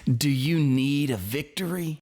Do you need a victory?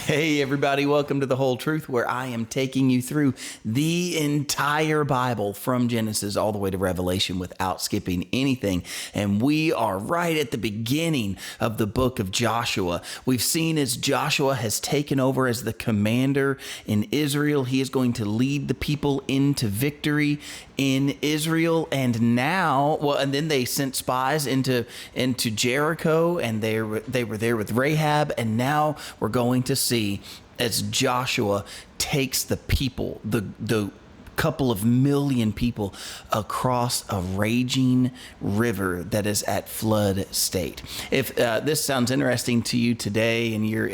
Hey everybody, welcome to The Whole Truth, where I am taking you through the entire Bible from Genesis all the way to Revelation without skipping anything. And we are right at the beginning of the book of Joshua. We've seen as Joshua has taken over as the commander in Israel. He is going to lead the people into victory in Israel. And now, and then they sent spies into Jericho, and they were there with Rahab. And now we're going to see as Joshua takes the people, the couple of million people, across a raging river that is at flood state. If this sounds interesting to you today and you're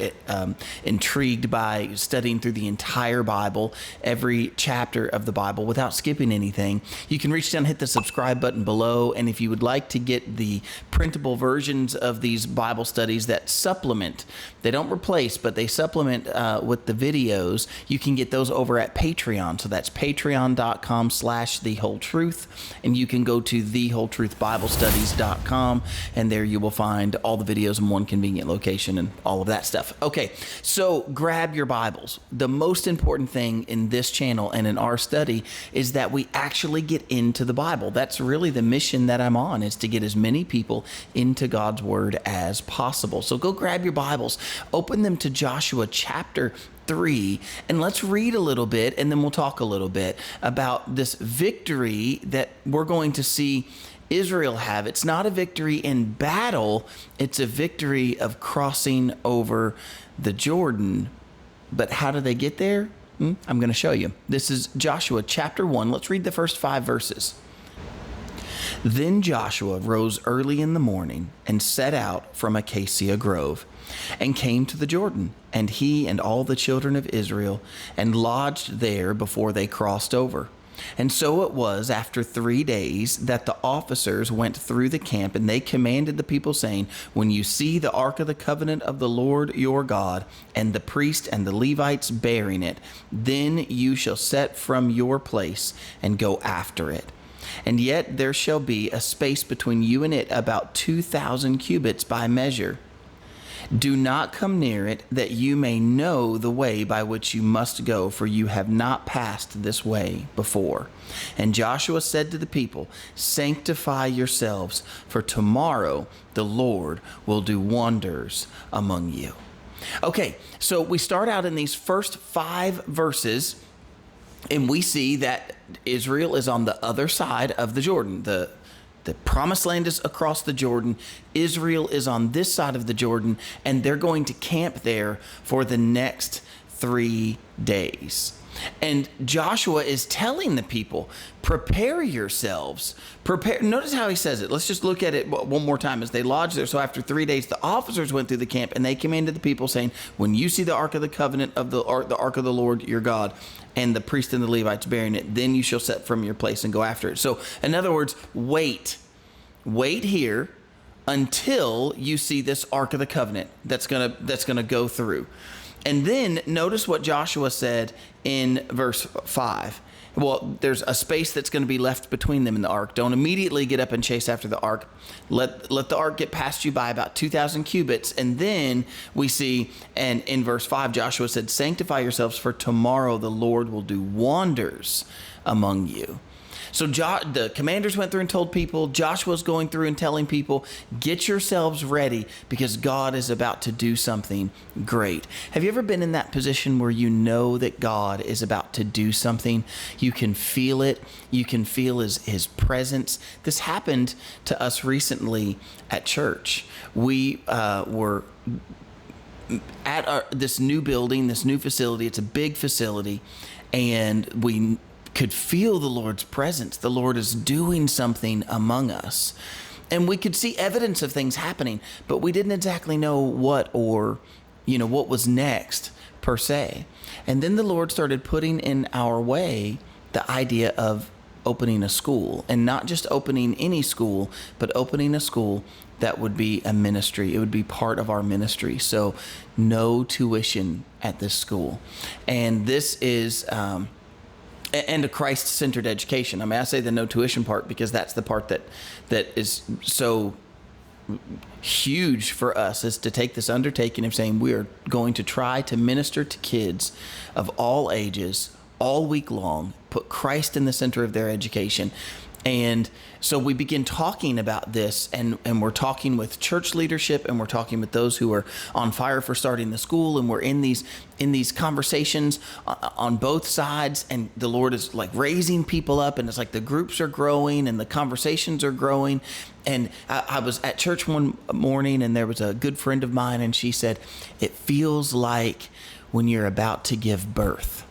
intrigued by studying through the entire Bible, every chapter of the Bible without skipping anything, you can reach down and hit the subscribe button below. And if you would like to get the printable versions of these Bible studies that supplement, they don't replace, but they supplement with the videos, you can get those over at Patreon. So that's patreon.com/thewholetruth, and you can go to thewholetruthbiblestudies.com, and there you will find all the videos in one convenient location and all of that stuff. Okay, so grab your Bibles. The most important thing in this channel and in our study is that we actually get into the Bible. That's really the mission that I'm on, is to get as many people into God's Word as possible. So go grab your Bibles, open them to Joshua chapter 3, and let's read a little bit, and then we'll talk a little bit about this victory that we're going to see Israel have. It's not a victory in battle, it's a victory of crossing over the Jordan. But how do they get there? I'm going to show you. This is Joshua chapter 1. Let's read the first 5 verses. Then Joshua rose early in the morning and set out from Acacia Grove, and came to the Jordan, and he and all the children of Israel, and lodged there before they crossed over. And so it was after 3 days that the officers went through the camp, and they commanded the people, saying, when you see the ark of the covenant of the Lord your God, and the priest and the Levites bearing it, then you shall set from your place and go after it. And yet there shall be a space between you and it, about 2,000 cubits by measure. Do not come near it, that you may know the way by which you must go, for you have not passed this way before. And Joshua said to the people, sanctify yourselves, for tomorrow the Lord will do wonders among you. Okay, so we start out in these first 5 verses, and we see that Israel is on the other side of the Jordan. The promised land is across the Jordan. Israel is on this side of the Jordan, and they're going to camp there for the next 3 days. And Joshua is telling the people, prepare yourselves. Prepare. Notice how he says it. Let's just look at it one more time. As they lodged there, so after 3 days, the officers went through the camp, and they commanded the people, saying, when you see the ark of the covenant of the ark of the Lord your God, and the priest and the Levites bearing it, then you shall set from your place and go after it. So in other words, wait here until you see this ark of the covenant that's gonna go through. And then notice what Joshua said in verse 5. Well, there's a space that's going to be left between them and the ark. Don't immediately get up and chase after the ark. Let the ark get past you by about 2,000 cubits. And then we see, and in verse 5, Joshua said, sanctify yourselves, for tomorrow the Lord will do wonders among you. So the commanders went through and told people. Joshua's going through and telling people, get yourselves ready, because God is about to do something great. Have you ever been in that position where you know that God is about to do something? You can feel it. You can feel his presence. This happened to us recently at church. We were at this new building, this new facility. It's a big facility, and we could feel the Lord's presence. The Lord is doing something among us. And we could see evidence of things happening, but we didn't exactly know what was next per se. And then the Lord started putting in our way the idea of opening a school, and not just opening any school, but opening a school that would be a ministry. It would be part of our ministry. So no tuition at this school. And this is, and a Christ-centered education. I mean, I say the no tuition part because that's the part that is so huge for us, is to take this undertaking of saying we are going to try to minister to kids of all ages all week long, put Christ in the center of their education. And so we begin talking about this, and we're talking with church leadership, and we're talking with those who are on fire for starting the school, and we're in these conversations on both sides, and the Lord is like raising people up, and it's like the groups are growing and the conversations are growing. And I was at church one morning, and there was a good friend of mine, and she said, it feels like when you're about to give birth.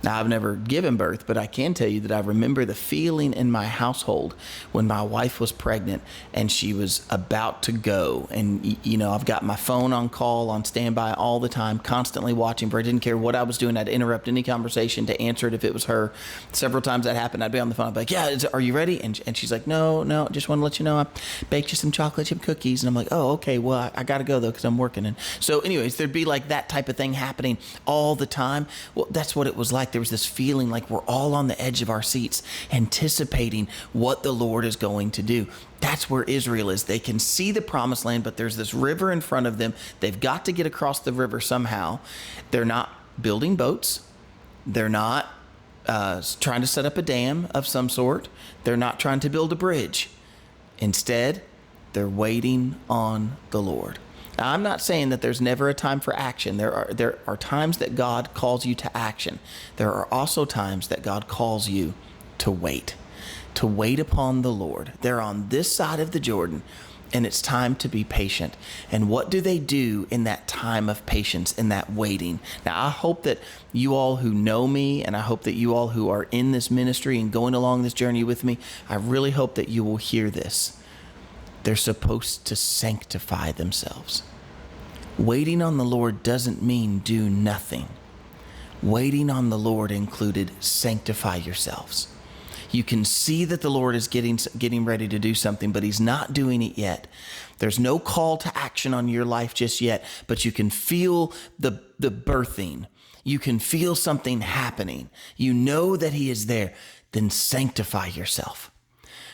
Now, I've never given birth, but I can tell you that I remember the feeling in my household when my wife was pregnant and she was about to go. And, you know, I've got my phone on call, on standby all the time, constantly watching for her. I didn't care what I was doing. I'd interrupt any conversation to answer it if it was her. Several times that happened. I'd be on the phone. I'd be like, yeah, are you ready? And she's like, no, just want to let you know I baked you some chocolate chip cookies. And I'm like, oh, okay, well, I got to go, though, because I'm working. And so anyways, there'd be like that type of thing happening all the time. Well, that's what it was like. There was this feeling like we're all on the edge of our seats, anticipating what the Lord is going to do. That's where Israel is. They can see the promised land, but there's this river in front of them. They've got to get across the river somehow. They're not building boats. They're not trying to set up a dam of some sort. They're not trying to build a bridge. Instead, they're waiting on the Lord. Now, I'm not saying that there's never a time for action. There are times that God calls you to action. There are also times that God calls you to wait upon the Lord. They're on this side of the Jordan, and it's time to be patient. And what do they do in that time of patience, in that waiting? Now, I hope that you all who know me, and I hope that you all who are in this ministry and going along this journey with me, I really hope that you will hear this. They're supposed to sanctify themselves. Waiting on the Lord doesn't mean do nothing. Waiting on the Lord included sanctify yourselves. You can see that the Lord is getting ready to do something, but he's not doing it yet. There's no call to action on your life just yet, but you can feel the birthing. You can feel something happening. You know that he is there. Then sanctify yourself.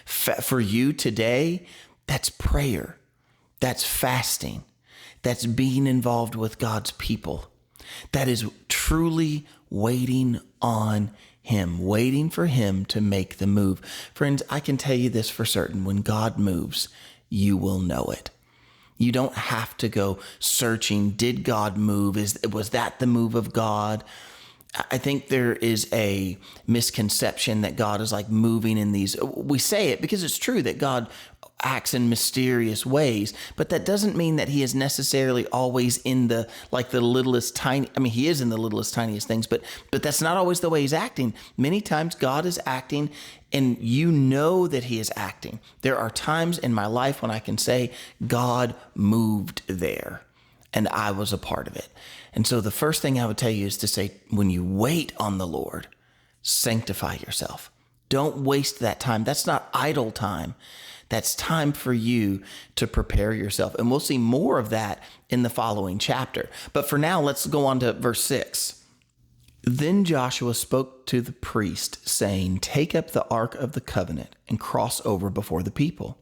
For you today, that's prayer. That's fasting. That's being involved with God's people. That is truly waiting on him, waiting for him to make the move. Friends, I can tell you this for certain. When God moves, you will know it. You don't have to go searching. Did God move? Was that the move of God? I think there is a misconception that God is like moving in these. We say it because it's true that God acts in mysterious ways, but that doesn't mean that he is necessarily always in the littlest tiny. I mean, he is in the littlest tiniest things, but that's not always the way he's acting. Many times God is acting and you know that he is acting. There are times in my life when I can say God moved there and I was a part of it. And so the first thing I would tell you is to say, when you wait on the Lord, sanctify yourself. Don't waste that time. That's not idle time. That's time for you to prepare yourself. And we'll see more of that in the following chapter. But for now, let's go on to verse 6. Then Joshua spoke to the priest, saying, take up the ark of the covenant and cross over before the people.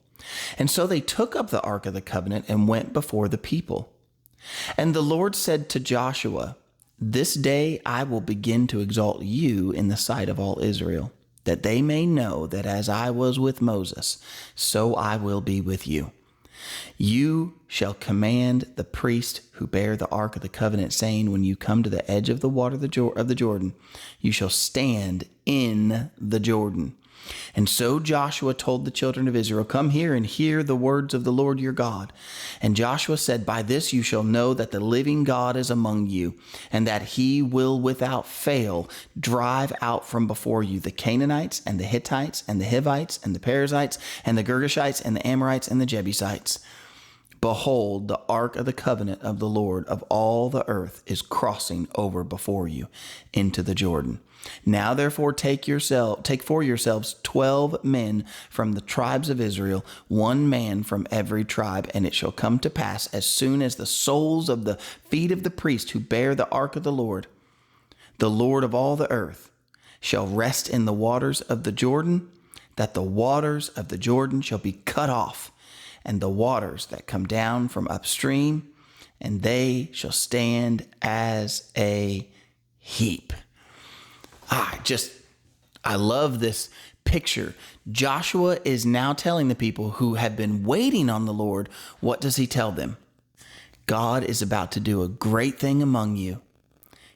And so they took up the ark of the covenant and went before the people. And the Lord said to Joshua, this day I will begin to exalt you in the sight of all Israel, that they may know that as I was with Moses, so I will be with you. You shall command the priest who bear the ark of the covenant, saying, when you come to the edge of the water of the Jordan, you shall stand in the Jordan. And so Joshua told the children of Israel, come here and hear the words of the Lord your God. And Joshua said, by this you shall know that the living God is among you, and that he will without fail drive out from before you the Canaanites and the Hittites and the Hivites and the Perizzites and the Girgashites and the Amorites and the Jebusites. Behold, the ark of the covenant of the Lord of all the earth is crossing over before you into the Jordan. Now therefore take for yourselves 12 men from the tribes of Israel, one man from every tribe, and it shall come to pass as soon as the soles of the feet of the priest who bear the ark of the Lord of all the earth, shall rest in the waters of the Jordan, that the waters of the Jordan shall be cut off, and the waters that come down from upstream, and they shall stand as a heap. I love this picture. Joshua is now telling the people who have been waiting on the Lord, what does he tell them? God is about to do a great thing among you.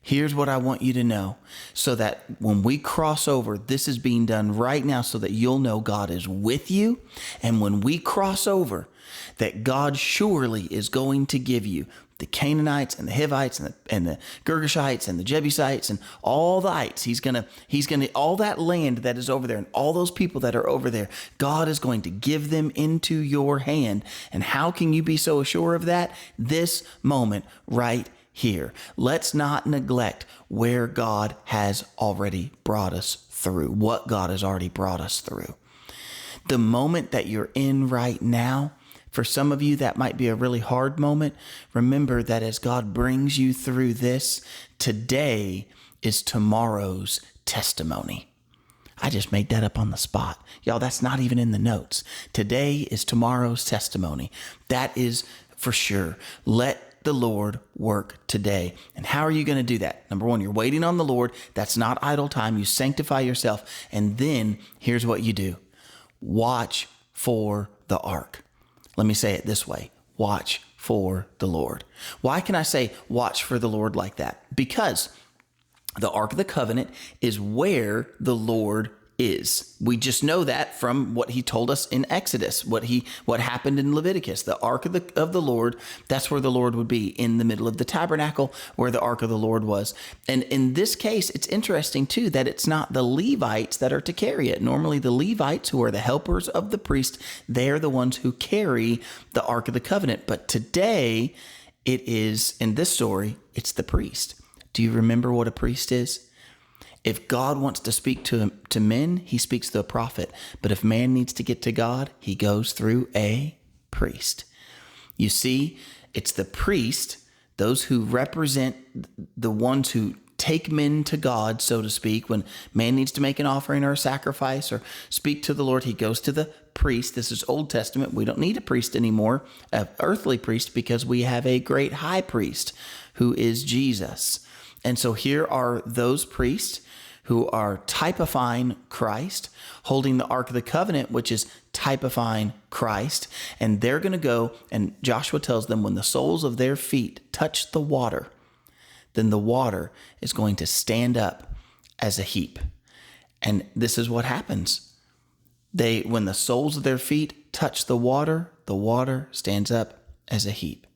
Here's what I want you to know, so that when we cross over, this is being done right now so that you'll know God is with you. And when we cross over, that God surely is going to give you the Canaanites and the Hivites and the Girgashites and the Jebusites and all the ites. He's gonna all that land that is over there and all those people that are over there, God is going to give them into your hand. And how can you be so sure of that? This moment right here. Let's not neglect where God has already brought us through, what God has already brought us through. The moment that you're in right now, for some of you, that might be a really hard moment. Remember that as God brings you through this, today is tomorrow's testimony. I just made that up on the spot. Y'all, that's not even in the notes. Today is tomorrow's testimony. That is for sure. Let the Lord work today. And how are you going to do that? Number one, you're waiting on the Lord. That's not idle time. You sanctify yourself. And then here's what you do. Watch for the ark. Let me say it this way. Watch for the Lord. Why can I say watch for the Lord like that? Because the Ark of the Covenant is where the Lord is. We just know that from what he told us in Exodus, what happened in Leviticus. The Ark of the Lord, that's where the Lord would be, in the middle of the tabernacle where the Ark of the Lord was. And in this case, it's interesting too that it's not the Levites that are to carry it. Normally the Levites, who are the helpers of the priest, they're the ones who carry the Ark of the Covenant. But today it is, in this story, it's the priest. Do you remember what a priest is? If God wants to speak to men, he speaks to a prophet. But if man needs to get to God, he goes through a priest. You see, it's the priest, those who represent the ones who take men to God, so to speak. When man needs to make an offering or a sacrifice or speak to the Lord, he goes to the priest. This is Old Testament. We don't need a priest anymore, an earthly priest, because we have a great high priest who is Jesus. And so here are those priests who are typifying Christ, holding the Ark of the Covenant, which is typifying Christ. And they're going to go, and Joshua tells them, when the soles of their feet touch the water, then the water is going to stand up as a heap. And this is what happens. When the soles of their feet touch the water stands up as a heap.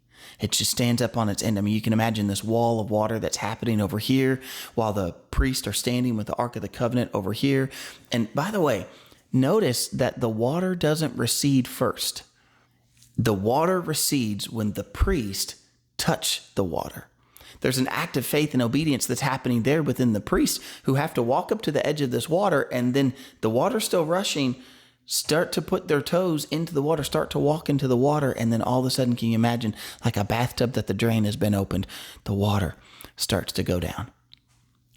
It just stands up on its end. I mean, you can imagine this wall of water that's happening over here while the priests are standing with the Ark of the Covenant over here. And by the way, notice that the water doesn't recede first. The water recedes when the priest touch the water. There's an act of faith and obedience that's happening there within the priests, who have to walk up to the edge of this water, and then the water's still rushing, start to put their toes into the water, start to walk into the water, and then all of a sudden, can you imagine, like a bathtub that the drain has been opened, the water starts to go down.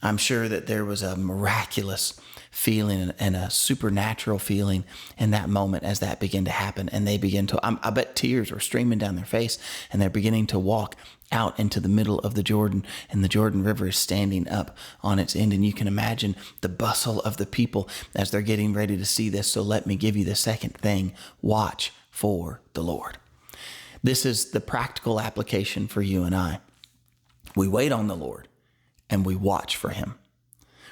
I'm sure that there was a miraculous feeling and a supernatural feeling in that moment as that began to happen. And they begin to, I bet tears were streaming down their face, and they're beginning to walk out into the middle of the Jordan, and the Jordan River is standing up on its end. And you can imagine the bustle of the people as they're getting ready to see this. So let me give you the second thing. Watch for the Lord. This is the practical application for you and I. We wait on the Lord and we watch for him.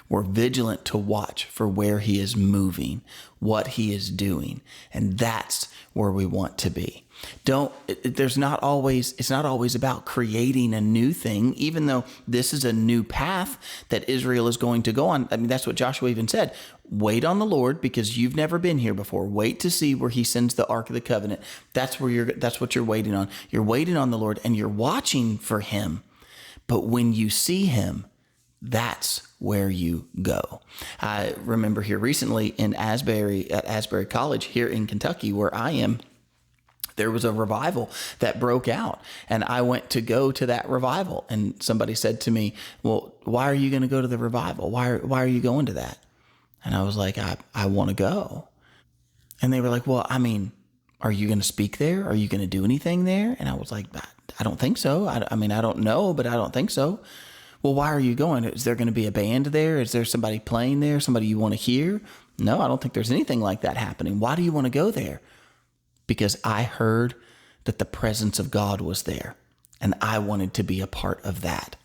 We're vigilant to watch for where he is moving, what he is doing. And that's where we want to be. It's not always about creating a new thing, even though this is a new path that Israel is going to go on. I mean, that's what Joshua even said. Wait on the Lord, because you've never been here before. Wait to see where he sends the Ark of the Covenant. That's what you're waiting on. You're waiting on the Lord and you're watching for him. But when you see him, that's where you go. I remember here recently at Asbury College here in Kentucky, where I am, there was a revival that broke out, and I went to go to that revival. And somebody said to me, well, why are you going to go to the revival? Why are you going to that? And I was like, I want to go. And they were like, well, I mean, are you going to speak there? Are you going to do anything there? And I was like, I don't think so. I mean, I don't know, but I don't think so. Well, why are you going? Is there going to be a band there? Is there somebody playing there? Somebody you want to hear? No, I don't think there's anything like that happening. Why do you want to go there? Because I heard that the presence of God was there, and I wanted to be a part of that.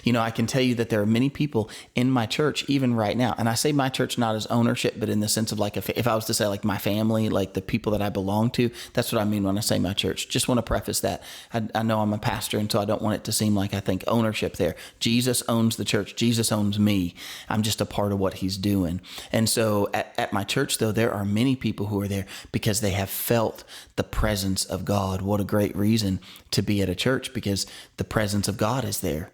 You know, I can tell you that there are many people in my church, even right now, and I say my church not as ownership, but in the sense of like, if I was to say like my family, like the people that I belong to, that's what I mean when I say my church. Just want to preface that. I know I'm a pastor, and so I don't want it to seem like I think ownership there. Jesus owns the church. Jesus owns me. I'm just a part of what he's doing. And so at my church, though, there are many people who are there because they have felt the presence of God. What a great reason to be at a church, because the presence of God is there.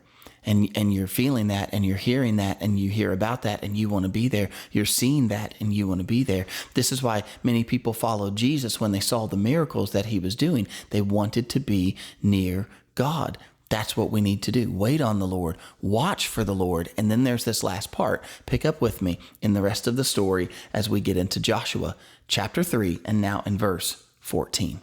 And you're feeling that, and you're hearing that, and you hear about that, and you want to be there. You're seeing that, and you want to be there. This is why many people followed Jesus when they saw the miracles that he was doing. They wanted to be near God. That's what we need to do. Wait on the Lord, watch for the Lord. And then there's this last part. Pick up with me in the rest of the story as we get into Joshua chapter 3, and now in verse 14.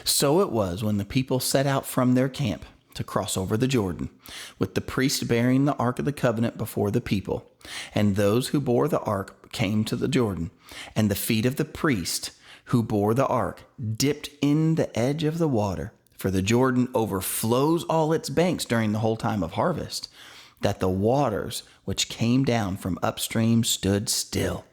So it was when the people set out from their camp to cross over the Jordan, with the priest bearing the Ark of the Covenant before the people. And those who bore the Ark came to the Jordan, and the feet of the priest who bore the Ark dipped in the edge of the water, for the Jordan overflows all its banks during the whole time of harvest, that the waters which came down from upstream stood still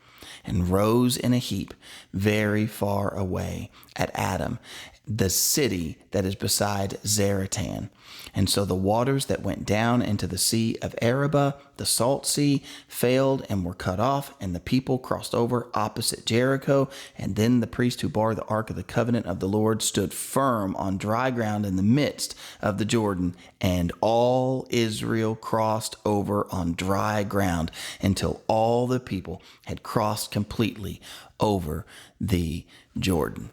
and rose in a heap very far away at Adam, the city that is beside Zaratan. And so the waters that went down into the sea of Arabah, the salt sea, failed and were cut off, and the people crossed over opposite Jericho. And then the priest who bore the Ark of the Covenant of the Lord stood firm on dry ground in the midst of the Jordan, and all Israel crossed over on dry ground until all the people had crossed completely over the Jordan.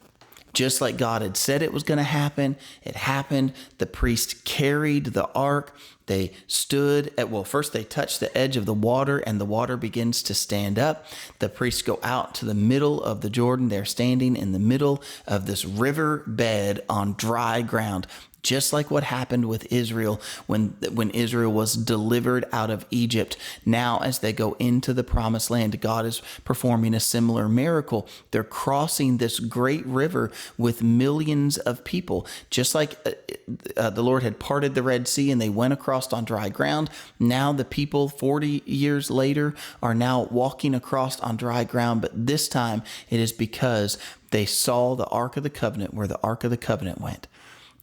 Just like God had said it was going to happen, it happened. The priest carried the ark. They stood first they touched the edge of the water, and the water begins to stand up. The priests go out to the middle of the Jordan. They're standing in the middle of this river bed on dry ground. Just like what happened with Israel when Israel was delivered out of Egypt. Now, as they go into the promised land, God is performing a similar miracle. They're crossing this great river with millions of people. Just like the Lord had parted the Red Sea and they went across on dry ground. Now the people 40 years later are now walking across on dry ground. But this time it is because they saw the Ark of the Covenant, where the Ark of the Covenant went.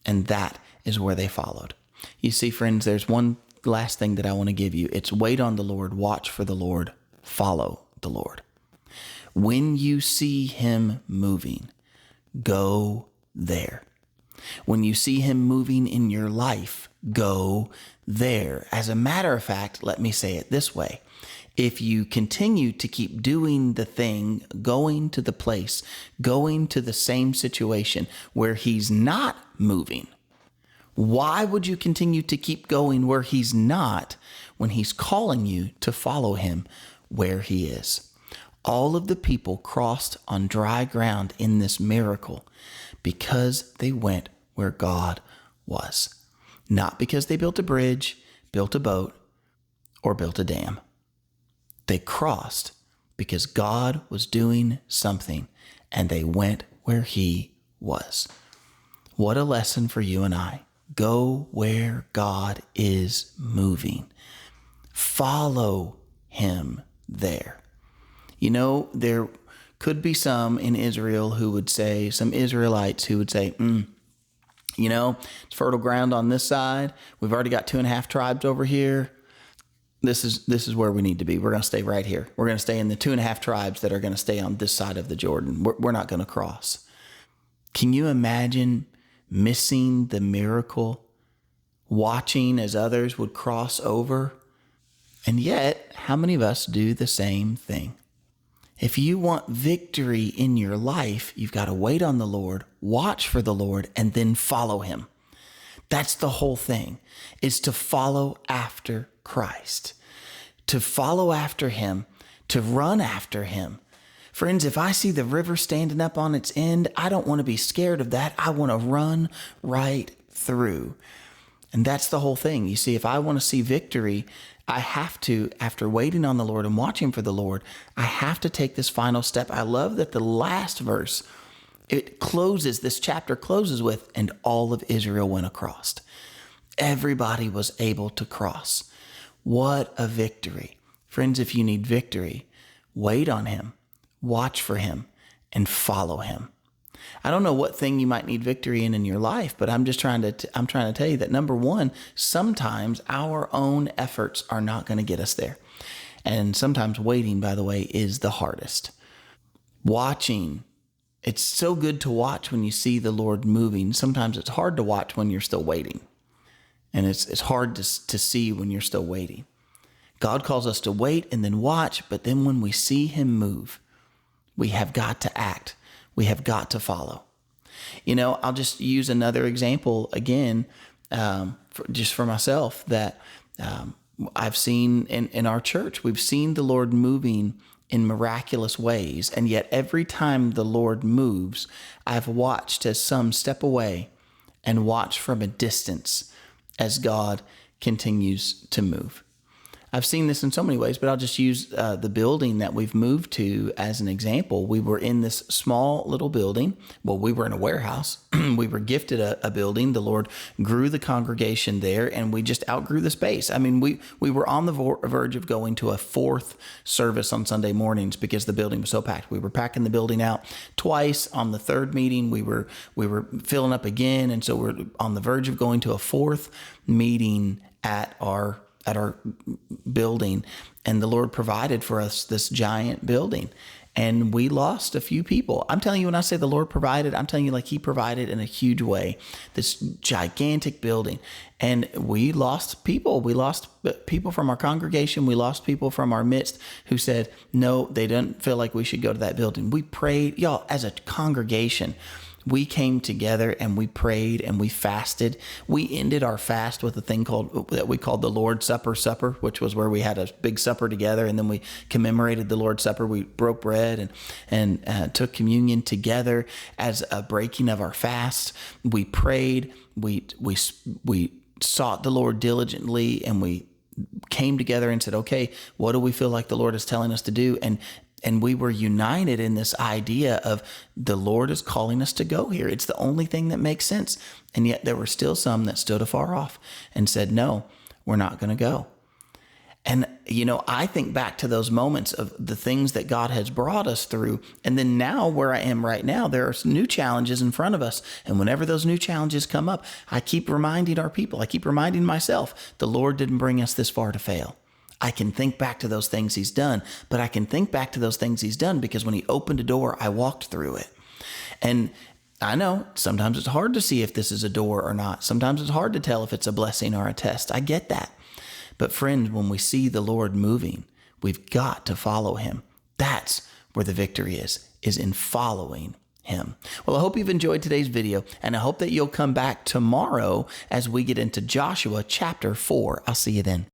And that is where they followed. You see, friends, there's one last thing that I want to give you. It's wait on the Lord, watch for the Lord, follow the Lord. When you see him moving, go there. When you see him moving in your life, go there. As a matter of fact, let me say it this way. If you continue to keep doing the thing, going to the place, going to the same situation where he's not moving, why would you continue to keep going where he's not when he's calling you to follow him where he is? All of the people crossed on dry ground in this miracle because they went where God was. Not because they built a bridge, built a boat, or built a dam. They crossed because God was doing something, and they went where he was. What a lesson for you and I. Go where God is moving. Follow him there. You know, there could be some in Israel who would say, some Israelites who would say, you know, it's fertile ground on this side. We've already got 2.5 tribes over here. This is where we need to be. We're going to stay right here. We're going to stay in the 2.5 tribes that are going to stay on this side of the Jordan. We're not going to cross. Can you imagine missing the miracle, watching as others would cross over? And yet, how many of us do the same thing? If you want victory in your life, you've got to wait on the Lord, watch for the Lord, and then follow him. That's the whole thing, is to follow after Christ, to follow after him, to run after him. Friends, if I see the river standing up on its end, I don't want to be scared of that. I want to run right through. And that's the whole thing. You see, if I want to see victory, I have to, after waiting on the Lord and watching for the Lord, I have to take this final step. I love that the last verse, this chapter closes with, and all of Israel went across. Everybody was able to cross. What a victory. Friends, if you need victory, wait on him, watch for him, and follow him. I don't know what thing you might need victory in your life, but I'm trying to tell you that, number one, sometimes our own efforts are not going to get us there. And sometimes waiting, by the way, is the hardest. Watching. It's so good to watch when you see the Lord moving. Sometimes it's hard to watch when you're still waiting. And it's hard to see when you're still waiting. God calls us to wait and then watch, but then when we see him move, we have got to act. We have got to follow. You know, I'll just use another example again, for myself, that I've seen in our church. We've seen the Lord moving in miraculous ways, and yet every time the Lord moves, I've watched as some step away and watch from a distance as God continues to move. I've seen this in so many ways, but I'll just use the building that we've moved to as an example. We were in this small little building. Well, we were in a warehouse. We were gifted a building. The Lord grew the congregation there, and we just outgrew the space. I mean, we were on the verge of going to a 4th service on Sunday mornings because the building was so packed. We were packing the building out twice. On the 3rd meeting, we were filling up again, and so we're on the verge of going to a 4th meeting at our building, and the Lord provided for us this giant building, and we lost a few people. I'm telling you, when I say the Lord provided, I'm telling you, like, he provided in a huge way, this gigantic building, and we lost people. We lost people from our congregation. We lost people from our midst who said, no, they didn't feel like we should go to that building. We prayed, y'all, as a congregation. We came together and we prayed and we fasted. We ended our fast with a thing that we called the Lord's Supper, which was where we had a big supper together, and then we commemorated the Lord's Supper. We broke bread and took communion together as a breaking of our fast. We prayed. We sought the Lord diligently, and we came together and said, okay, what do we feel like the Lord is telling us to do? And we were united in this idea of the Lord is calling us to go here. It's the only thing that makes sense. And yet there were still some that stood afar off and said, no, we're not going to go. And, you know, I think back to those moments of the things that God has brought us through. And then now, where I am right now, there are new challenges in front of us. And whenever those new challenges come up, I keep reminding our people, I keep reminding myself, the Lord didn't bring us this far to fail. I can think back to those things he's done, but I can think back to those things he's done because when he opened a door, I walked through it. And I know sometimes it's hard to see if this is a door or not. Sometimes it's hard to tell if it's a blessing or a test. I get that. But friends, when we see the Lord moving, we've got to follow him. That's where the victory is in following him. Well, I hope you've enjoyed today's video, and I hope that you'll come back tomorrow as we get into Joshua chapter 4. I'll see you then.